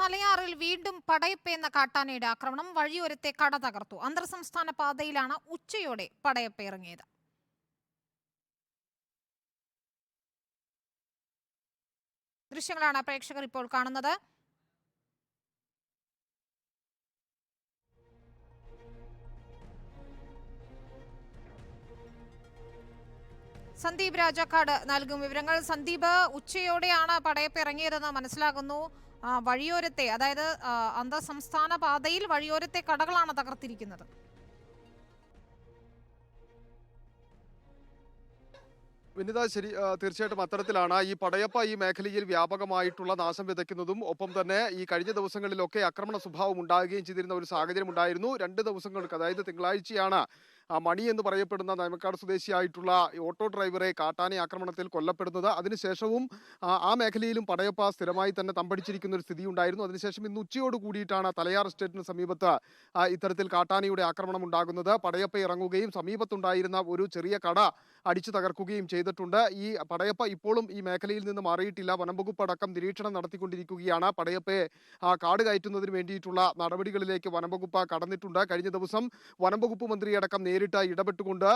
തലയാറിൽ വീണ്ടും പടയപ്പ കാട്ടാനയുടെ ആക്രമണം. വഴിയോരത്തെ കട തകർത്തു. അന്തർ സംസ്ഥാന പാതയിലാണ് ഉച്ചയോടെ പടയപ്പ ഇറങ്ങിയത്. ദൃശ്യങ്ങളാണ് പ്രേക്ഷകർ ഇപ്പോൾ കാണുന്നത്. സന്ദീപ് രാജാക്കാട് നൽകും വിവരങ്ങൾ. സന്ദീപ്, ഉച്ചയോടെയാണ് പടയപ്പ ഇറങ്ങിയതെന്ന് മനസ്സിലാകുന്നു. വഴിയോരത്തെ, അതായത് അന്തർ സംസ്ഥാന പാതയിൽ വഴിയോരത്തെ കടകളാണ് തകർത്തിരിക്കുന്നത്. വിനിത, ശരി, തീർച്ചയായിട്ടും അത്തരത്തിലാണ് ഈ പടയപ്പ ഈ മേഖലയിൽ വ്യാപകമായിട്ടുള്ള നാശം വിതയ്ക്കുന്നതും ഒപ്പം തന്നെ ഈ കഴിഞ്ഞ ദിവസങ്ങളിലൊക്കെ ആക്രമണ സ്വഭാവം ഉണ്ടാകുകയും ചെയ്തിരുന്ന ഒരു സാഹചര്യം ഉണ്ടായിരുന്നു. 2 ദിവസങ്ങൾക്ക്, അതായത് തിങ്കളാഴ്ചയാണ് മണി എന്ന് പറയപ്പെടുന്ന നയമക്കാട് സ്വദേശിയായിട്ടുള്ള ഓട്ടോ ഡ്രൈവറെ കാട്ടാന ആക്രമണത്തിൽ കൊല്ലപ്പെടുന്നത്. അതിനുശേഷവും ആ മേഖലയിലും പടയപ്പ സ്ഥിരമായി തന്നെ തമ്പടിച്ചിരിക്കുന്ന ഒരു സ്ഥിതി ഉണ്ടായിരുന്നു. അതിനുശേഷം ഇന്ന് ഉച്ചയോട് കൂടിയിട്ടാണ് തലയാർ എസ്റ്റേറ്റിന് സമീപത്ത് ഇത്തരത്തിൽ കാട്ടാനയുടെ ആക്രമണം ഉണ്ടാകുന്നത്. പടയപ്പ ഇറങ്ങുകയും സമീപത്തുണ്ടായിരുന്ന ഒരു ചെറിയ കട അടിച്ചു തകർക്കുകയും ചെയ്തിട്ടുണ്ട്. ഈ പടയപ്പ ഇപ്പോഴും ഈ മേഖലയിൽ നിന്ന് മാറിയിട്ടില്ല. വനംവകുപ്പ് അടക്കം നിരീക്ഷണം നടത്തിക്കൊണ്ടിരിക്കുകയാണ്. പടയപ്പയെ കാട് കയറ്റുന്നതിന് വേണ്ടിയിട്ടുള്ള നടപടികളിലേക്ക് വനംവകുപ്പ് കടന്നിട്ടുണ്ട്. കഴിഞ്ഞ ദിവസം വനംവകുപ്പ് മന്ത്രിയടക്കം നേരിട്ട് ഇടപെട്ടുകൊണ്ട്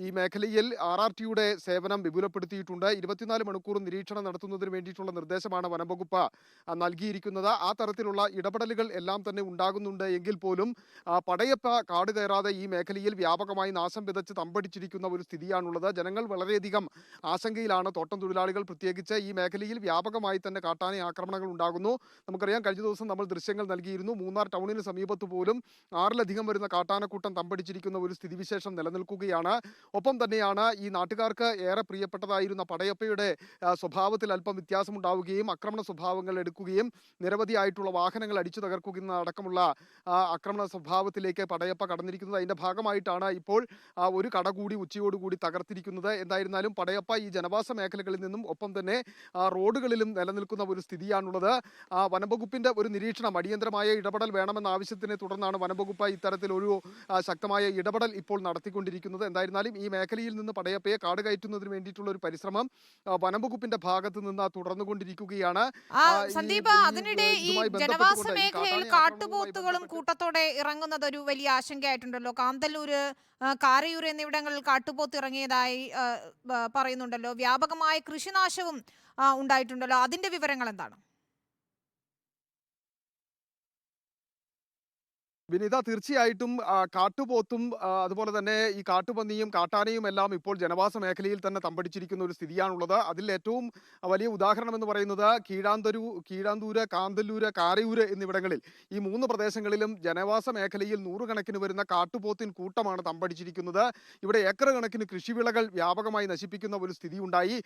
ഈ മേഖലയിൽ RRTയുടെ സേവനം വിപുലപ്പെടുത്തിയിട്ടുണ്ട്. 24 മണിക്കൂറും നിരീക്ഷണം നടത്തുന്നതിന് വേണ്ടിയിട്ടുള്ള നിർദ്ദേശമാണ് വനംവകുപ്പ് നൽകിയിരിക്കുന്നത്. ആ തരത്തിലുള്ള ഇടപെടലുകൾ എല്ലാം തന്നെ ഉണ്ടാകുന്നുണ്ട് എങ്കിൽ പോലും പടയപ്പ കാട് കയറാതെ ഈ മേഖലയിൽ വ്യാപകമായി നാശം വിതച്ച് തമ്പടിച്ചിരിക്കുന്ന ഒരു സ്ഥിതിയാണുള്ളത്. ജനങ്ങൾ വളരെയധികം ആശങ്കയിലാണ്. തോട്ടം തൊഴിലാളികൾ പ്രത്യേകിച്ച് ഈ മേഖലയിൽ വ്യാപകമായി തന്നെ കാട്ടാന ആക്രമണങ്ങൾ ഉണ്ടാകുന്നു. നമുക്കറിയാം, കഴിഞ്ഞ ദിവസം നമ്മൾ ദൃശ്യങ്ങൾ നൽകിയിരുന്നു. മൂന്നാർ ടൗണിന് സമീപത്ത് പോലും 6ലധികം വരുന്ന കാട്ടാനക്കൂട്ടം തമ്പടിച്ചിരിക്കുന്ന ഒരു സ്ഥിതിവിശേഷം നിലനിൽക്കുകയാണ്. ഒപ്പം തന്നെയാണ് ഈ നാട്ടുകാർക്ക് ഏറെ പ്രിയപ്പെട്ടതായിരുന്ന പടയപ്പയുടെ സ്വഭാവത്തിൽ അല്പം വ്യത്യാസമുണ്ടാവുകയും ആക്രമണ സ്വഭാവങ്ങൾ എടുക്കുകയും നിരവധിയായിട്ടുള്ള വാഹനങ്ങൾ അടിച്ചു തകർക്കുന്ന അടക്കമുള്ള ആക്രമണ സ്വഭാവത്തിലേക്ക് പടയപ്പ കടന്നിരിക്കുന്നത്. അതിന്റെ ഭാഗമായിട്ടാണ് ഇപ്പോൾ ഒരു കട കൂടി ഉച്ചയോടുകൂടി തകർത്തിരിക്കുന്നത്. എന്തായിരുന്നാലും പടയപ്പ ഈ ജനവാസ മേഖലകളിൽ നിന്നും ഒപ്പം തന്നെ റോഡുകളിലും നിലനിൽക്കുന്ന ഒരു സ്ഥിതിയാണുള്ളത്. വനംവകുപ്പിന്റെ ഒരു നിരീക്ഷണം, അടിയന്തരമായ ഇടപെടൽ വേണമെന്ന ആവശ്യത്തിനെ തുടർന്നാണ് വനംവകുപ്പ് ഇത്തരത്തിൽ ഒരു ശക്തമായ ഇടപെടൽ ഇപ്പോൾ നടത്തിക്കൊണ്ടിരിക്കുന്നത്. എന്തായിരുന്നാലും ഈ മേഖലയിൽ നിന്ന് പടയപ്പയെ കാട് കയറ്റുന്നതിന് വേണ്ടിയിട്ടുള്ള ഒരു പരിശ്രമം വനംവകുപ്പിന്റെ ഭാഗത്ത് നിന്ന് തുടർന്നുകൊണ്ടിരിക്കുകയാണ്. സന്ദീപ്, അതിനിടെ ഈ ജനവാസ മേഖലയിൽ കാട്ടുപോത്തുകളും കൂട്ടത്തോടെ ഇറങ്ങുന്നത് ഒരു വലിയ ആശങ്കയായിട്ടുണ്ടല്ലോ. കാന്തല്ലൂര്, കാരയൂർ എന്നിവിടങ്ങളിൽ കാട്ടുപോത്ത് ഇറങ്ങിയതായി പറയുന്നുണ്ടല്ലോ. വ്യാപകമായ കൃഷിനാശവും ഉണ്ടായിട്ടുണ്ടല്ലോ. അതിന്റെ വിവരങ്ങൾ എന്താണ്? വിനിത, തീർച്ചയായിട്ടും കാട്ടുപോത്തും അതുപോലെ തന്നെ ഈ കാട്ടുപന്നിയും കാട്ടാനയും എല്ലാം ഇപ്പോൾ ജനവാസ മേഖലയിൽ തന്നെ തമ്പടിച്ചിരിക്കുന്ന ഒരു സ്ഥിതിയാണുള്ളത്. അതിൽ ഏറ്റവും വലിയ ഉദാഹരണം എന്ന് പറയുന്നത് കീഴാന്തൂര്, കാന്തല്ലൂര്, കാരയൂര് എന്നിവിടങ്ങളിൽ ഈ 3 പ്രദേശങ്ങളിലും ജനവാസ മേഖലയിൽ 100 കണക്കിന് വരുന്ന കാട്ടുപോത്തിൻ കൂട്ടമാണ് തമ്പടിച്ചിരിക്കുന്നത്. ഇവിടെ ഏക്കർ കണക്കിന് കൃഷിവിളകൾ വ്യാപകമായി നശിപ്പിക്കുന്ന ഒരു സ്ഥിതി ഉണ്ടായി.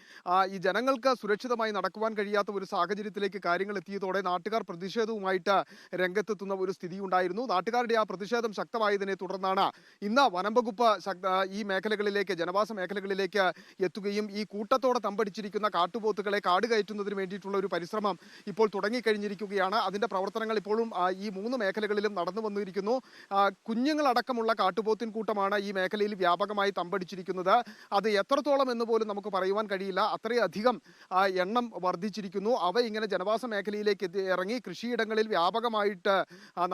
ഈ ജനങ്ങൾക്ക് സുരക്ഷിതമായി നടക്കുവാൻ കഴിയാത്ത ഒരു സാഹചര്യത്തിലേക്ക് കാര്യങ്ങൾ എത്തിയതോടെ നാട്ടുകാർ പ്രതിഷേധവുമായിട്ട് രംഗത്തെത്തുന്ന ഒരു സ്ഥിതി ഉണ്ടായിരുന്നു. നാട്ടുകാരുടെ ആ പ്രതിഷേധം ശക്തമായതിനെ തുടർന്നാണ് ഇന്ന് വനംവകുപ്പ് ഈ മേഖലകളിലേക്ക്, ജനവാസ മേഖലകളിലേക്ക് എത്തുകയും ഈ കൂട്ടത്തോടെ തമ്പടിച്ചിരിക്കുന്ന കാട്ടുപോത്തുകളെ കാട് കയറ്റുന്നതിന് വേണ്ടിയിട്ടുള്ള ഒരു പരിശ്രമം ഇപ്പോൾ തുടങ്ങിക്കഴിഞ്ഞിരിക്കുകയാണ്. അതിന്റെ പ്രവർത്തനങ്ങൾ ഇപ്പോഴും ഈ 3 മേഖലകളിലും നടന്നു വന്നിരിക്കുന്നു. കുഞ്ഞുങ്ങളടക്കമുള്ള കാട്ടുപോത്തിൻ കൂട്ടമാണ് ഈ മേഖലയിൽ വ്യാപകമായി തമ്പടിച്ചിരിക്കുന്നത്. അത് എത്രത്തോളം എന്ന് പോലും നമുക്ക് പറയുവാൻ കഴിയില്ല. അത്രയധികം എണ്ണം വർദ്ധിച്ചിരിക്കുന്നു. അവ ഇങ്ങനെ ജനവാസ മേഖലയിലേക്ക് ഇറങ്ങി കൃഷിയിടങ്ങളിൽ വ്യാപകമായിട്ട്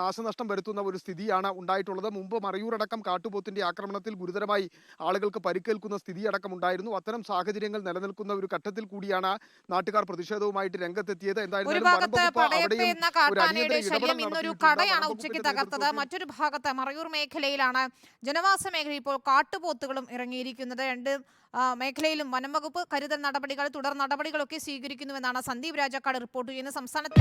നാശനഷ്ടം വരുത്തുന്ന ഒരു സ്ഥിതിയാണ് ഉണ്ടായിട്ടുള്ളത്. മുമ്പ് മറയൂരടക്കം കാട്ടുപോത്തിന്റെ ആക്രമണത്തിൽ ഗുരുതരമായി ആളുകൾക്ക് പരിക്കേൽക്കുന്ന സ്ഥിതി അടക്കം ഉണ്ടായിരുന്നു. അത്തരം സാഹചര്യങ്ങൾ നിലനിൽക്കുന്ന ഒരു ഘട്ടത്തിൽ കൂടിയാണ് നാട്ടുകാർ പ്രതിഷേധവുമായിട്ട് രംഗത്തെത്തിയത്. എന്തായാലും കടയാണ് ഉച്ചയ്ക്ക് തകർത്തത്. മറ്റൊരു ഭാഗത്ത് മറയൂർ മേഖലയിലാണ് ജനവാസ മേഖലയിൽ ഇപ്പോൾ കാട്ടുപോത്തുകളും ഇറങ്ങിയിരിക്കുന്നത്. 2 മേഖലയിലും വനംവകുപ്പ് കരുതൽ നടപടികൾ, തുടർ നടപടികളൊക്കെ സ്വീകരിക്കുന്നുവെന്നാണ് സന്ദീപ് രാജാക്കാട് റിപ്പോർട്ട് ചെയ്യുന്നത്. സംസ്ഥാനത്ത്